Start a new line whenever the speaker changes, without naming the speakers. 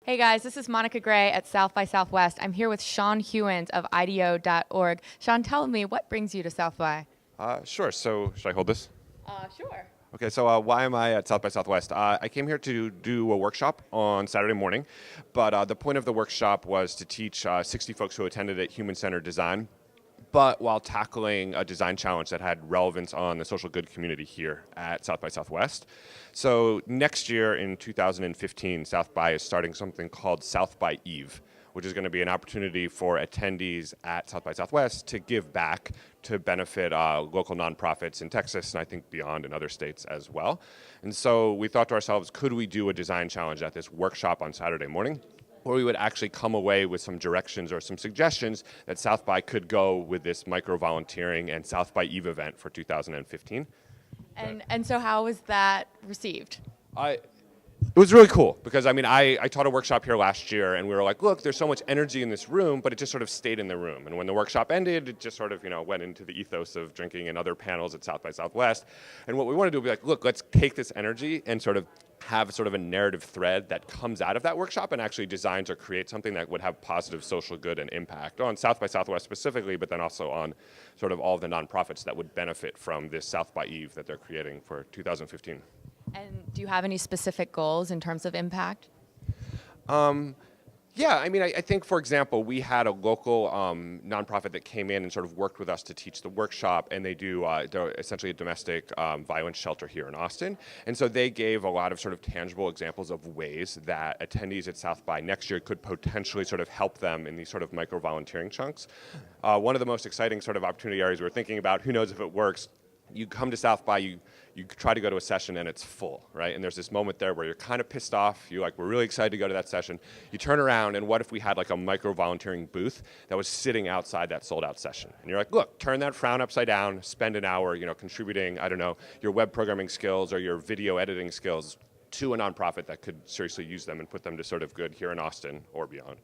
Hey guys, this is Monica Gray at South by Southwest. I'm here with Sean Hewens of Ideo.org. Sean, tell me, what brings you to South by?
Sure. So should I hold this?
Sure.
Okay, so why am I at South by Southwest? I came here to do a workshop on Saturday morning, but the point of the workshop was to teach 60 folks who attended it human-centered design, but while tackling a design challenge that had relevance on the social good community here at South by Southwest. So next year in 2015, South by is starting something called South by Eve, which is going to be an opportunity for attendees at South by Southwest to give back to benefit local nonprofits in Texas and I think beyond in other states as well. And so we thought to ourselves, could we do a design challenge at this workshop on Saturday morning, where we would actually come away with some directions or some suggestions that South by could go with this micro-volunteering and South by Eve event for 2015.
And so how was that received?
It was really cool because I taught a workshop here last year and we were like, look, there's so much energy in this room, but it just sort of stayed in the room. And when the workshop ended, it just sort of went into the ethos of drinking and other panels at South by Southwest. And what we want to do is be like, look, let's take this energy and sort of have sort of a narrative thread that comes out of that workshop and actually designs or create something that would have positive social good and impact on South by Southwest specifically, but then also on sort of all of the nonprofits that would benefit from this South by Eve that they're creating for 2015.
And do you have any specific goals in terms of impact?
Yeah, I think, for example, we had a local nonprofit that came in and sort of worked with us to teach the workshop, and they're essentially a domestic violence shelter here in Austin. And so they gave a lot of sort of tangible examples of ways that attendees at South by next year could potentially sort of help them in these sort of micro-volunteering chunks. One of the most exciting sort of opportunity areas we're thinking about, who knows if it works, you come to South by, you try to go to a session and it's full, right? And there's this moment there where you're kind of pissed off. We're really excited to go to that session. You turn around and what if we had like a micro-volunteering booth that was sitting outside that sold-out session? And you're like, look, turn that frown upside down, spend an hour, contributing, I don't know, your web programming skills or your video editing skills to a nonprofit that could seriously use them and put them to sort of good here in Austin or beyond.